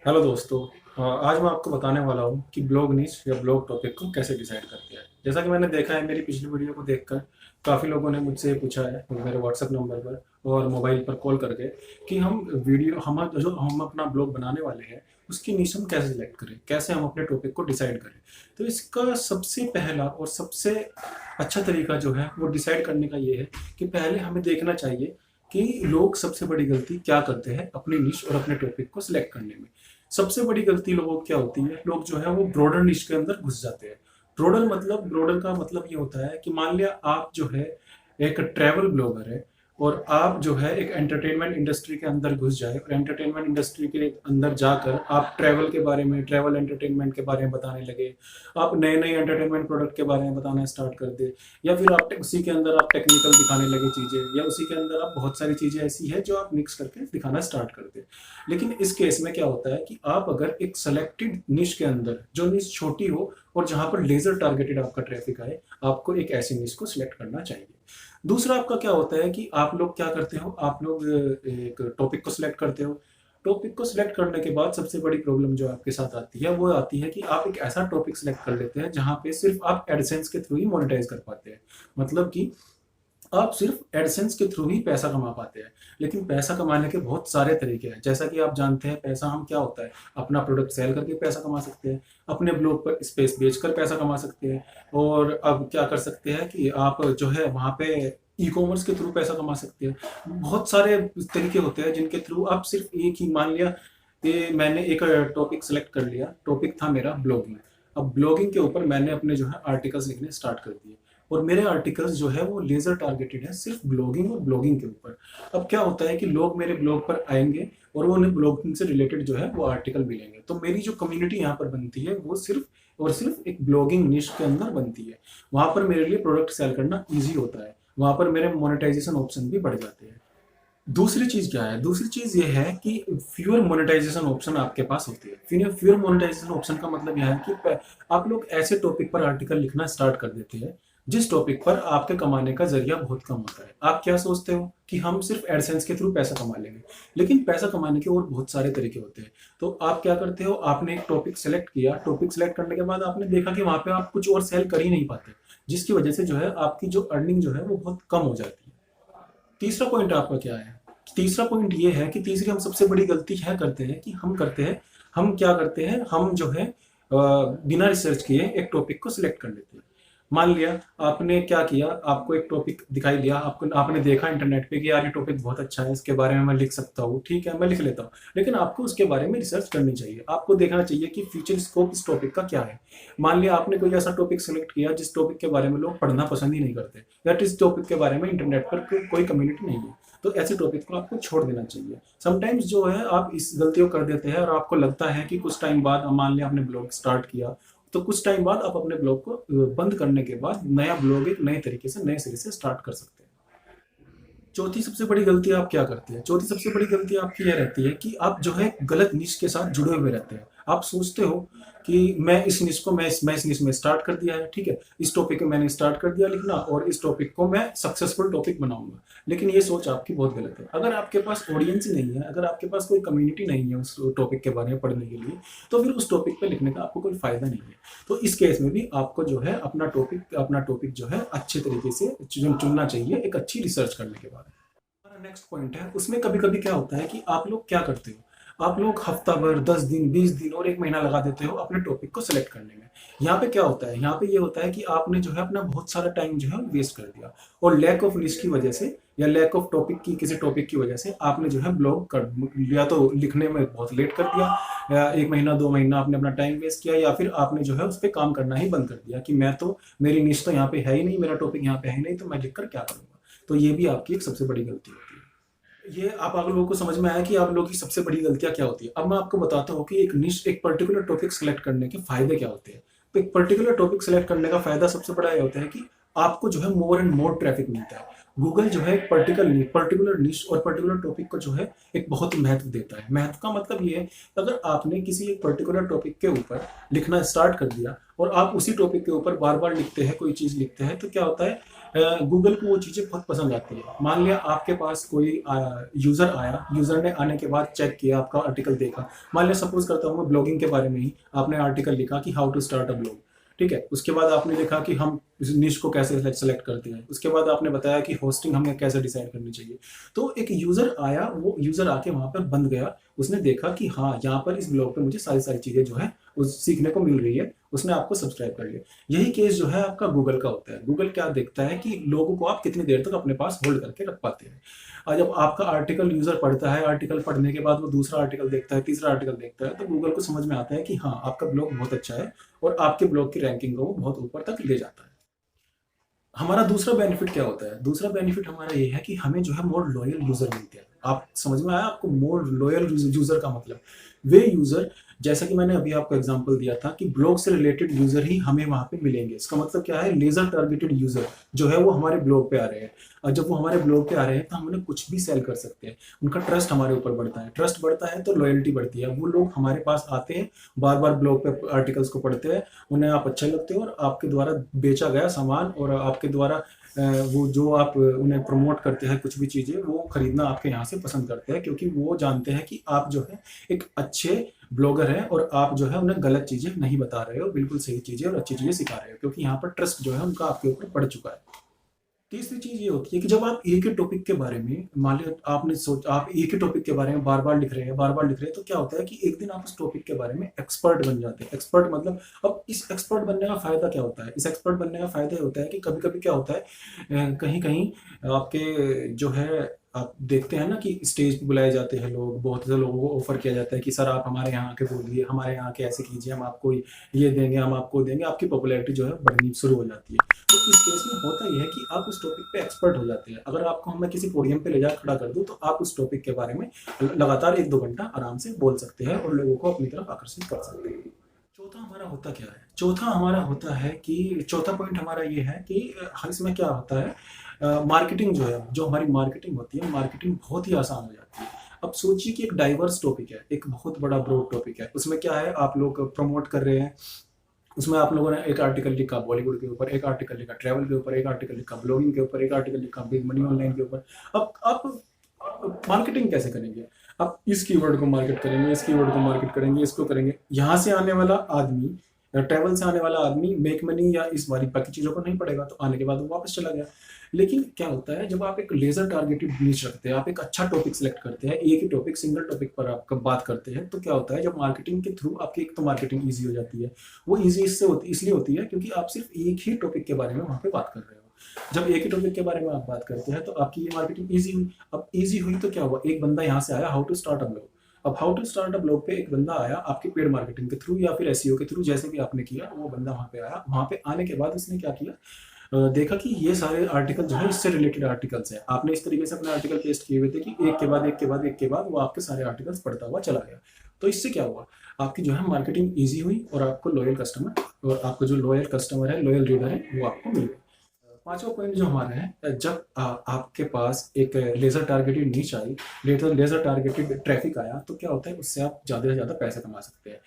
Hello दोस्तों। आज मैं आपको बताने वाला हूँ कि ब्लॉग निश या ब्लॉग टॉपिक को कैसे डिसाइड करते हैं। जैसा कि मैंने देखा है मेरी पिछली वीडियो को देखकर काफ़ी लोगों ने मुझसे पूछा है मेरे व्हाट्सएप नंबर पर और मोबाइल पर कॉल करके कि हम अपना ब्लॉग बनाने वाले हैं उसकी निश हम कैसे सिलेक्ट करें, कैसे हम अपने टॉपिक को डिसाइड करें। तो इसका सबसे पहला और सबसे अच्छा तरीका जो है वो डिसाइड करने का ये है कि पहले हमें देखना चाहिए कि लोग सबसे बड़ी गलती क्या करते हैं अपनी निश और अपने टॉपिक को सिलेक्ट करने में। सबसे बड़ी गलती लोगों की क्या होती है, लोग जो है वो ब्रॉडर निश के अंदर घुस जाते हैं। ब्रॉडर का मतलब ये होता है कि मान लिया आप जो है एक ट्रैवल ब्लॉगर है और आप जो है एक एंटरटेनमेंट इंडस्ट्री के अंदर घुस जाए और एंटरटेनमेंट इंडस्ट्री के अंदर जाकर आप ट्रैवल के बारे में, ट्रैवल एंटरटेनमेंट के बारे में बताने लगे। आप नए नए एंटरटेनमेंट प्रोडक्ट के बारे में बताना स्टार्ट कर दे, या फिर आप उसी के अंदर आप टेक्निकल दिखाने लगे चीज़ें, या उसी के अंदर आप बहुत सारी चीज़ें ऐसी है जो आप मिक्स करके दिखाना स्टार्ट कर दे। लेकिन इस केस में क्या होता है कि आप अगर एक सेलेक्टेड निश के अंदर, जो निश छोटी हो और जहां पर लेजर टारगेटेड आपका ट्रैफिक आए, आपको एक ऐसी निश को सिलेक्ट करना चाहिए। दूसरा आपका क्या होता है कि आप लोग क्या करते हो, आप लोग एक टॉपिक को सिलेक्ट करते हो। टॉपिक को सिलेक्ट करने के बाद सबसे बड़ी प्रॉब्लम जो आपके साथ आती है वो आती है कि आप एक ऐसा टॉपिक सिलेक्ट कर लेते हैं जहां पे सिर्फ आप एडसेंस के थ्रू ही मोनेटाइज कर पाते हैं। मतलब कि आप सिर्फ एडसेंस के थ्रू ही पैसा कमा पाते हैं। लेकिन पैसा कमाने के बहुत सारे तरीके हैं। जैसा कि आप जानते हैं, पैसा हम क्या होता है, अपना प्रोडक्ट सेल करके पैसा कमा सकते हैं, अपने ब्लॉग पर स्पेस बेचकर पैसा कमा सकते हैं, और अब क्या कर सकते हैं कि आप जो है वहाँ पे ई कॉमर्स के थ्रू पैसा कमा सकते हैं। बहुत सारे तरीके होते हैं जिनके थ्रू आप सिर्फ एक ही, मान लिया कि मैंने एक टॉपिक सेलेक्ट कर लिया, टॉपिक था मेरा ब्लॉगिंग। अब ब्लॉगिंग के ऊपर मैंने अपने जो है आर्टिकल्स लिखने स्टार्ट कर दिए, और मेरे आर्टिकल्स जो है वो लेजर टारगेटेड है सिर्फ ब्लॉगिंग और ब्लॉगिंग के ऊपर। अब क्या होता है कि लोग मेरे ब्लॉग पर आएंगे और वो उन्हें ब्लॉगिंग से रिलेटेड जो है वो आर्टिकल मिलेंगे। तो मेरी जो कम्युनिटी यहाँ पर बनती है वो सिर्फ और सिर्फ एक ब्लॉगिंग निश के अंदर बनती है। वहां पर मेरे लिए प्रोडक्ट सेल करना ईजी होता है, वहां पर मेरे मोनेटाइजेशन ऑप्शन भी बढ़ जाते हैं। दूसरी चीज क्या है, दूसरी चीज ये है कि फ्यूअर मोनेटाइजेशन ऑप्शन आपके पास होती है। फ्यूअर मोनेटाइजेशन ऑप्शन का मतलब यह है कि आप लोग ऐसे टॉपिक पर आर्टिकल लिखना स्टार्ट कर देते हैं जिस टॉपिक पर आपके कमाने का जरिया बहुत कम होता है। आप क्या सोचते हो कि हम सिर्फ एडसेंस के थ्रू पैसा कमा लेंगे, लेकिन पैसा कमाने के और बहुत सारे तरीके होते हैं। तो आप क्या करते हो, आपने एक टॉपिक सेलेक्ट किया, टॉपिक सेलेक्ट करने के बाद आपने देखा कि वहां पे आप कुछ और सेल कर ही नहीं पाते, जिसकी वजह से जो है आपकी जो अर्निंग जो है वो बहुत कम हो जाती है। तीसरा पॉइंट आपका क्या है, तीसरा पॉइंट ये है कि तीसरी हम सबसे बड़ी गलती क्या करते हैं कि हम क्या करते हैं, हम जो है बिना रिसर्च किए एक टॉपिक को सिलेक्ट कर लेते हैं। मान लिया आपने क्या किया, आपको एक टॉपिक दिखाई दिया, आपको आपने देखा इंटरनेट पे कि यार ये टॉपिक बहुत अच्छा है, इसके बारे में मैं लिख सकता हूँ, ठीक है मैं लिख लेता हूँ। लेकिन आपको उसके बारे में रिसर्च करनी चाहिए, आपको देखना चाहिए कि फ्यूचर स्कोप इस टॉपिक का क्या है। मान लिया आपने कोई ऐसा टॉपिक सेलेक्ट किया जिस टॉपिक के बारे में लोग पढ़ना पसंद ही नहीं करते, या इस टॉपिक के बारे में इंटरनेट पर कोई कम्युनिटी नहीं है, तो ऐसे टॉपिक को आपको छोड़ देना चाहिए। समटाइम्स जो है आप इस गलती को कर देते हैं और आपको लगता है कि कुछ टाइम बाद, मान लिया आपने ब्लॉग स्टार्ट किया, तो कुछ टाइम बाद आप अपने ब्लॉग को बंद करने के बाद नया ब्लॉग एक नए तरीके से नए सिरे से स्टार्ट कर सकते हैं। चौथी सबसे बड़ी गलती आप क्या करते हैं, चौथी सबसे बड़ी गलती आपकी यह रहती है कि आप जो है गलत निश के साथ जुड़े हुए रहते हैं। आप सोचते हो कि मैं इस निश को मैं इस निश में स्टार्ट कर दिया है, ठीक है, इस टॉपिक में मैंने स्टार्ट कर दिया लिखना और इस टॉपिक को मैं सक्सेसफुल टॉपिक बनाऊंगा। लेकिन ये सोच आपकी बहुत गलत है। अगर आपके पास ऑडियंस ही नहीं है, अगर आपके पास कोई कम्युनिटी नहीं है उस टॉपिक के बारे में पढ़ने के लिए, तो फिर उस टॉपिक पे लिखने का आपको कोई फायदा नहीं है। तो इस केस में भी आपको जो है अपना टॉपिक जो है अच्छे तरीके से चुनना चाहिए एक अच्छी रिसर्च करने के बाद। हमारा नेक्स्ट पॉइंट है, उसमें कभी कभी क्या होता है कि आप लोग क्या करते हो, आप लोग हफ्ता भर, 10 दिन, 20 दिन और एक महीना लगा देते हो अपने टॉपिक को सिलेक्ट करने में। यहाँ पे क्या होता है, यहाँ पे ये होता है कि आपने जो है अपना बहुत सारा टाइम जो है वेस्ट कर दिया, और लैक ऑफ लिस्ट की वजह से या लैक ऑफ टॉपिक की, किसी टॉपिक की वजह से आपने जो है ब्लॉग कर लिया, तो लिखने में बहुत लेट कर दिया, या 1 महीना 2 महीना आपने अपना टाइम वेस्ट किया, या फिर आपने जो है उस पर काम करना ही बंद कर दिया कि मेरी निश तो यहाँ पे है ही नहीं, मेरा टॉपिक यहाँ पे है ही नहीं, तो मैं लिख कर क्या करूँगा। तो ये भी आपकी एक सबसे बड़ी गलती होती है। ये आप लोगों को समझ में आया कि आप लोगों की सबसे बड़ी गलतियां क्या होती है। अब मैं आपको बताता हूँ कि एक पर्टिकुलर टॉपिक सेलेक्ट करने के फायदे क्या होते हैं। तो एक पर्टिकुलर टॉपिक सेलेक्ट करने का फायदा सबसे बड़ा ये होता है कि आपको जो है मोर एंड मोर ट्रैफिक मिलता है। गूगल जो है पर्टिकुलर निश और पर्टिकुलर टॉपिक को जो है एक बहुत महत्व देता है। महत्व का मतलब ये है, अगर आपने किसी एक पर्टिकुलर टॉपिक के ऊपर लिखना स्टार्ट कर दिया और आप उसी टॉपिक के ऊपर बार बार लिखते हैं, कोई चीज लिखते हैं, तो क्या होता है गूगल को वो चीज़ें बहुत पसंद आती है। मान लिया आपके पास कोई यूज़र आया, यूज़र ने आने के बाद चेक किया, आपका आर्टिकल देखा। मान लिया सपोज करता हूँ मैं ब्लॉगिंग के बारे में ही, आपने आर्टिकल लिखा कि how to start a blog, ठीक है। उसके बाद आपने लिखा कि हम इस निश को कैसे सेलेक्ट करते हैं। उसके बाद आपने बताया कि होस्टिंग हमें कैसे डिसाइड करनी चाहिए। तो एक यूज़र आया, वो यूज़र आके वहाँ पर बंद गया, उसने देखा कि हाँ, यहाँ पर इस ब्लॉग पे मुझे सारी सारी चीज़ें जो है उस सीखने को मिल रही है, उसने आपको सब्सक्राइब कर लिया। यही केस जो है आपका गूगल का होता है। गूगल क्या देखता है कि लोगों को आप कितनी देर तक अपने पास होल्ड करके रख पाते हैं। और जब आपका आर्टिकल यूज़र पढ़ता है, आर्टिकल पढ़ने के बाद वो दूसरा आर्टिकल देखता है, तीसरा आर्टिकल देखता है, तो गूगल को समझ में आता है कि हाँ, आपका ब्लॉग बहुत अच्छा है और आपके ब्लॉग की रैंकिंग को वो बहुत ऊपर तक ले जाता है। हमारा दूसरा बेनिफिट क्या होता है? दूसरा बेनिफिट हमारा ये है कि हमें जो है मोर लॉयल यूजर मिलते हैं। आप समझ में आया आपको? मोर लॉयल यूजर का मतलब वे यूजर, जैसा कि मैंने अभी आपको एग्जांपल दिया था कि ब्लॉग से रिलेटेड यूजर ही हमें वहां पे मिलेंगे। इसका मतलब क्या है? लेजर टारगेटेड यूजर जो है वो हमारे ब्लॉग पे आ रहे हैं, और जब वो हमारे ब्लॉग पे आ रहे हैं तो हम उन्हें कुछ भी सेल कर सकते हैं। उनका ट्रस्ट हमारे ऊपर बढ़ता है, ट्रस्ट बढ़ता है तो लॉयल्टी बढ़ती है। वो लोग हमारे पास आते हैं, बार बार ब्लॉग पे आर्टिकल्स को पढ़ते हैं, उन्हें आप अच्छे लगते हो और आपके द्वारा बेचा गया सामान और आपके द्वारा वो जो आप उन्हें प्रमोट करते हैं कुछ भी चीज़ें, वो खरीदना आपके यहाँ से पसंद करते हैं, क्योंकि वो जानते हैं कि आप जो है एक अच्छे ब्लॉगर हैं और आप जो है उन्हें गलत चीज़ें नहीं बता रहे हो, बिल्कुल सही चीज़ें और अच्छी चीज़ें सिखा रहे हो, क्योंकि यहाँ पर ट्रस्ट जो है उनका आपके ऊपर बढ़ चुका है। तीसरी चीज ये होती है कि जब आप एक ही टॉपिक के बारे में, मान लो आपने सोच आप एक ही टॉपिक के बारे में बार बार लिख रहे हैं, बार बार लिख रहे हैं, तो क्या होता है कि एक दिन आप उस टॉपिक के बारे में एक्सपर्ट बन जाते हैं। एक्सपर्ट मतलब, अब इस एक्सपर्ट बनने का फायदा क्या होता है? इस एक्सपर्ट बनने का फायदा ये होता है कि कभी कभी क्या होता है, कहीं कहीं आपके जो है, आप देखते हैं ना कि स्टेज पे बुलाए जाते हैं लोग, बहुत से लोगों को ऑफर किया जाता है कि सर आप हमारे यहाँ आके बोलिए, हमारे यहाँ आके ऐसे कीजिए, हम आपको ये देंगे, हम आपको देंगे, आपकी पॉपुलैरिटी जो है बढ़नी शुरू हो जाती है। तो इस केस में होता यह है कि आप उस टॉपिक पे एक्सपर्ट हो जाते हैं। अगर आपको मैं किसी पोडियम पे ले जा खड़ा कर दूं तो आप उस टॉपिक के बारे में लगातार 1-2 घंटा आराम से बोल सकते हैं और लोगों को अपनी तरफ आकर्षित कर सकते हैं। चौथा हमारा होता क्या है? चौथा हमारा होता है कि चौथा पॉइंट हमारा ये है कि इसमें क्या होता है, मार्केटिंग जो है, जो हमारी मार्केटिंग होती है, मार्केटिंग बहुत ही आसान हो जाती है। अब सोचिए कि एक डाइवर्स टॉपिक है, एक बहुत बड़ा ब्रॉड टॉपिक है, उसमें क्या है, आप लोग प्रमोट कर रहे हैं, उसमें आप लोगों ने एक आर्टिकल लिखा बॉलीवुड के ऊपर, एक आर्टिकल लिखा ट्रैवल के ऊपर, एक आर्टिकल लिखा ब्लॉगिंग के ऊपर, एक आर्टिकल लिखा बिग मनी ऑनलाइन के ऊपर। अब आप मार्केटिंग कैसे करेंगे? आप इस कीवर्ड को मार्केट करेंगे, इस कीवर्ड को मार्केट करेंगे, इसको करेंगे। यहाँ से आने वाला आदमी, ट्रैवल से आने वाला आदमी मेक मनी या इस वाली बाकी चीज़ों को नहीं पड़ेगा, तो आने के बाद वो वापस चला गया। लेकिन क्या होता है, जब आप एक लेजर टारगेटेड नीच रखते हैं, आप एक अच्छा टॉपिक सेलेक्ट करते हैं, एक ही टॉपिक, सिंगल टॉपिक पर आप बात करते हैं, तो क्या होता है, जब मार्केटिंग के थ्रू आपकी एक तो मार्केटिंग ईजी हो जाती है। वो ईजी इसलिए होती है क्योंकि आप सिर्फ एक ही टॉपिक के बारे में वहाँ पे बात कर रहे हो। जब एक ही टॉपिक के बारे में आप बात करते हैं तो आपकी ये मार्केटिंग ईजी हुई। अब ईजी हुई तो क्या हुआ, एक बंदा यहाँ से आया, how to start a blog. अब how to start a blog पे एक बंदा आया आपकी पेड मार्केटिंग के थ्रू या फिर एसईओ के थ्रू, जैसे भी आपने किया, वो बंदा वहाँ पे आया। वहाँ पे आने के बाद उसने क्या किया, देखा कि ये सारे आर्टिकल जो है इससे रिलेटेड आर्टिकल्स हैं। आपने इस तरीके से अपने आर्टिकल पेस्ट किए हुए थे कि एक के बाद एक के बाद एक के बाद वो आपके सारे आर्टिकल्स पढ़ता हुआ चला गया। तो इससे क्या हुआ, आपकी जो है मार्केटिंग ईजी हुई और आपको लॉयल कस्टमर, और आपको जो लॉयल कस्टमर है, लॉयल रीडर है, वो आपको मिल गए। पांचवा पॉइंट जो हमारा है, जब आपके पास एक लेजर टारगेटेड नीच आई, लेजर टारगेटेड ट्रैफिक आया, तो क्या होता है, उससे आप ज़्यादा से ज़्यादा पैसे कमा सकते हैं।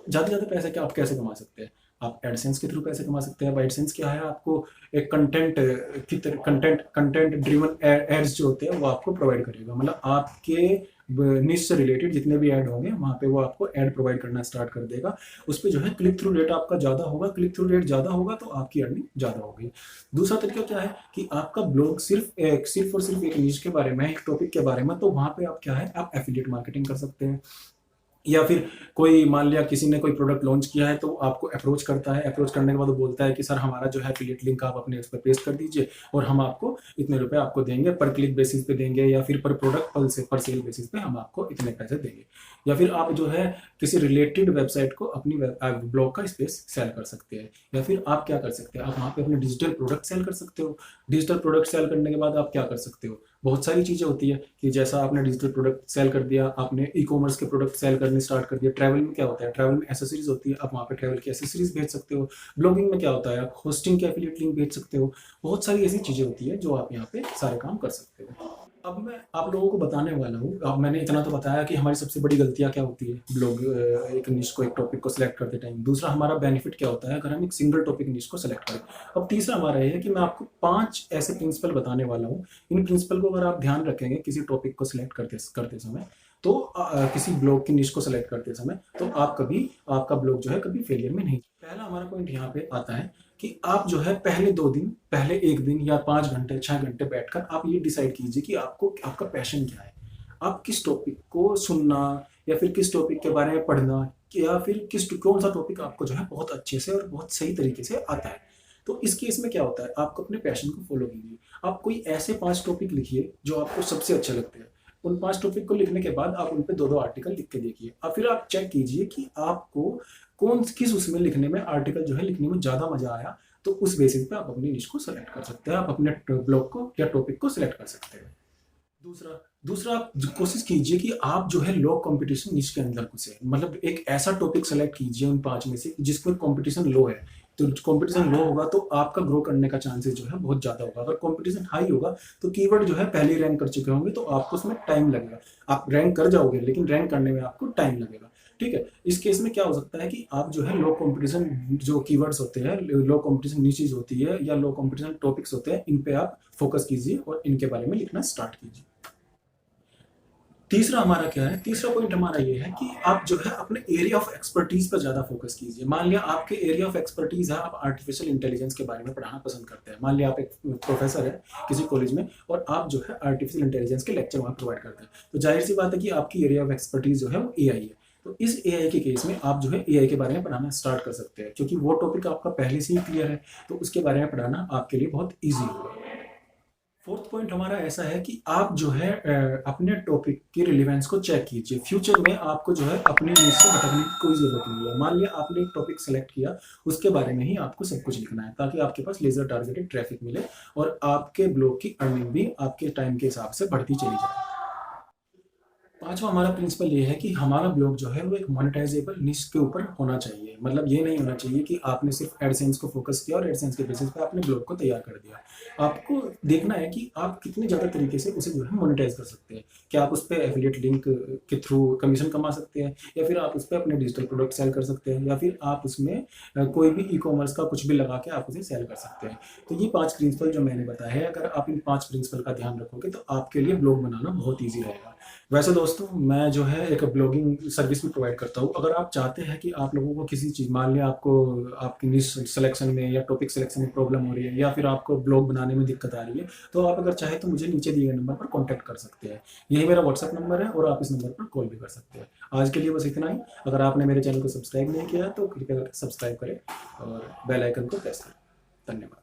ज़्यादा से ज़्यादा पैसे क्या आप कैसे कमा सकते हैं? आप एडसेंस के थ्रू पैसे कमा सकते हैं। अब एडसेंस क्या है, आपको एक कंटेंट की कंटेंट ड्रिवन एड्स जो होते हैं वो आपको प्रोवाइड करेगा। मतलब आपके निश से रिलेटेड जितने भी ऐड होंगे वहाँ पे वो आपको ऐड प्रोवाइड करना स्टार्ट कर देगा। उस पर जो है क्लिक थ्रू रेट आपका ज़्यादा होगा, क्लिक थ्रू रेट ज़्यादा होगा तो आपकी अर्निंग ज़्यादा होगी। दूसरा तरीका क्या है कि आपका ब्लॉग सिर्फ और सिर्फ एक निश के बारे में, एक टॉपिक के बारे में, तो वहाँ पे आप क्या है, आप एफिलिएट मार्केटिंग कर सकते हैं। या फिर कोई, मान लिया किसी ने कोई प्रोडक्ट लॉन्च किया है तो आपको अप्रोच करता है, अप्रोच करने के बाद वो बोलता है कि सर हमारा जो है एफिलिएट लिंक आप अपने उस पर पेस्ट कर दीजिए और हम आपको इतने रुपए आपको देंगे, पर क्लिक बेसिस पे देंगे, या फिर पर प्रोडक्ट पर सेल बेसिस पे हम आपको इतने पैसे देंगे। या फिर आप जो है किसी रिलेटेड वेबसाइट को अपनी ब्लॉग का स्पेस सेल कर सकते हैं। या फिर आप क्या कर सकते हैं, आप वहाँ पे अपने डिजिटल प्रोडक्ट सेल कर सकते हो। डिजिटल प्रोडक्ट सेल करने के बाद आप क्या कर सकते हो, बहुत सारी चीज़ें होती है कि जैसा आपने डिजिटल प्रोडक्ट सेल कर दिया, आपने ई कॉमर्स के प्रोडक्ट सेल करने स्टार्ट कर दिया। ट्रैवल में क्या होता है, ट्रैवल में एसेसरीज होती है, आप वहाँ पे ट्रैवल की एसेसरीज भेज सकते हो। ब्लॉगिंग में क्या होता है, आप होस्टिंग के एफिलिएट लिंक भेज सकते हो। बहुत सारी ऐसी चीज़ें होती है जो आप यहाँ पे सारे काम कर सकते हो। अब मैं आप लोगों को बताने वाला हूँ। अब मैंने इतना तो बताया कि हमारी सबसे बड़ी गलतियाँ क्या होती है ब्लॉग एक निश को, एक टॉपिक को सिलेक्ट करते टाइम। दूसरा हमारा बेनिफिट क्या होता है अगर हम एक सिंगल टॉपिक निश को सिलेक्ट करें। अब तीसरा हमारा ये है कि मैं आपको 5 ऐसे प्रिंसिपल बताने वाला हूँ। इन प्रिंसिपल को अगर आप ध्यान रखेंगे किसी टॉपिक को सिलेक्ट करते करते समय, तो किसी ब्लॉग की निश को सिलेक्ट करते समय, तो आप कभी, आपका ब्लॉग जो है कभी फेलियर में नहीं। पहला हमारा पॉइंट यहाँ पे आता है कि आप जो है पहले 2 दिन, पहले 1 दिन या 5 घंटे 6 घंटे बैठकर आप ये डिसाइड कीजिए कि आपको, आपका पैशन क्या है। आप किस टॉपिक को सुनना, या फिर किस टॉपिक के बारे में पढ़ना, या फिर कौन सा टॉपिक आपको जो है बहुत अच्छे से और बहुत सही तरीके से आता है। तो इस केस में क्या होता है, आपको अपने पैशन को फॉलो कीजिए। आप कोई ऐसे 5 टॉपिक लिखिए जो आपको सबसे अच्छे लगते हैं। उन 5 टॉपिक को लिखने के बाद आप उन पे 2-2 आर्टिकल लिख के देखिए। और फिर आप चेक कीजिए कि आपको किस उसमें लिखने में, आर्टिकल जो है लिखने में ज़्यादा मजा आया। तो उस बेसिस पे आप अपनी निश को सेलेक्ट कर सकते हैं, आप अपने ब्लॉग को या टॉपिक को सिलेक्ट कर सकते हैं। दूसरा दूसरा आप कोशिश कीजिए कि आप जो है लो कंपटीशन निश के अंदर घुसे। मतलब एक ऐसा टॉपिक सेलेक्ट कीजिए उन 5 में से जिसमें कंपटीशन लो है। तो कंपटीशन लो होगा तो आपका ग्रो करने का चांसेस जो है बहुत ज़्यादा होगा। अगर कंपटीशन हाई होगा तो कीवर्ड जो है पहले रैंक कर चुके होंगे, तो आपको उसमें टाइम लगेगा। आप रैंक कर जाओगे लेकिन रैंक करने में आपको टाइम लगेगा। ठीक है, इस केस में क्या हो सकता है कि आप जो है लो कंपटीशन जो कीवर्ड्स होते हैं, लो कंपटीशन निचेज होती है या लो कंपटीशन टॉपिक्स होते हैं, इन पे आप फोकस कीजिए और इनके बारे में लिखना स्टार्ट कीजिए। तीसरा हमारा क्या है, तीसरा पॉइंट हमारा ये है कि आप जो है अपने एरिया ऑफ एक्सपर्टीज पर ज़्यादा फोकस कीजिए। मान लिया आपके एरिया ऑफ एक्सपर्टीज है, आप आर्टिफिशियल इंटेलिजेंस के बारे में पढ़ाना पसंद करते हैं। मान लिया आप एक प्रोफेसर है किसी कॉलेज में और आप जो है आर्टिफिशियल इंटेलिजेंस के लेक्चर वहाँ प्रोवाइड करते हैं, तो जाहिर सी बात है कि आपकी एरिया ऑफ एक्सपर्टीज जो है वो एआई है। तो इस एआई के केस में आप जो है एआई के बारे में पढ़ाना स्टार्ट कर सकते हैं, क्योंकि वो टॉपिक आपका पहले से ही क्लियर है, तो उसके बारे में पढ़ाना आपके लिए बहुत ईजी होगा। फोर्थ पॉइंट हमारा ऐसा है कि आप जो है अपने टॉपिक की रिलेवेंस को चेक कीजिए। फ्यूचर में आपको जो है अपने निश से भटकने की कोई ज़रूरत नहीं है। मान लिया आपने एक टॉपिक सेलेक्ट किया, उसके बारे में ही आपको सब कुछ लिखना है, ताकि आपके पास लेजर टारगेटेड ट्रैफिक मिले और आपके ब्लॉग की अर्निंग भी आपके टाइम के हिसाब से बढ़ती चली जाए। पांचवा हमारा प्रिंसिपल ये है कि हमारा ब्लॉग जो है वो एक मोनेटाइजेबल निश के ऊपर होना चाहिए। मतलब ये नहीं होना चाहिए कि आपने सिर्फ एडसेंस को फोकस किया और एडसेंस के बेसिस पे आपने ब्लॉग को तैयार कर दिया। आपको देखना है कि आप कितने ज़्यादा तरीके से उसे जो है मोनेटाइज कर सकते हैं। क्या आप उस पर एफिलिएट लिंक के थ्रू कमीशन कमा सकते हैं, या फिर आप उस पर अपने डिजिटल प्रोडक्ट सेल कर सकते हैं, या फिर आप उसमें कोई भी ई कॉमर्स का कुछ भी लगा के आप उसे सेल कर सकते हैं। तो ये 5 प्रिंसिपल जो मैंने बताया है, अगर आप इन 5 प्रिंसिपल का ध्यान रखोगे तो आपके लिए ब्लॉग बनाना बहुत ईजी रहेगा। वैसे दोस्तों, मैं जो है एक ब्लॉगिंग सर्विस भी प्रोवाइड करता हूँ। अगर आप चाहते हैं कि आप लोगों को किसी चीज़, मान लिया आपको आपकी निश सिलेक्शन में या टॉपिक सिलेक्शन में प्रॉब्लम हो रही है, या फिर आपको ब्लॉग बनाने में दिक्कत आ रही है, तो आप अगर चाहे तो मुझे नीचे दिए गए नंबर पर कॉन्टैक्ट कर सकते हैं। यही मेरा व्हाट्सअप नंबर है और आप इस नंबर पर कॉल भी कर सकते हैं। आज के लिए बस इतना ही। अगर आपने मेरे चैनल को सब्सक्राइब नहीं किया तो कृपया करके सब्सक्राइब करें और बेल आइकन को प्रेस करें। धन्यवाद।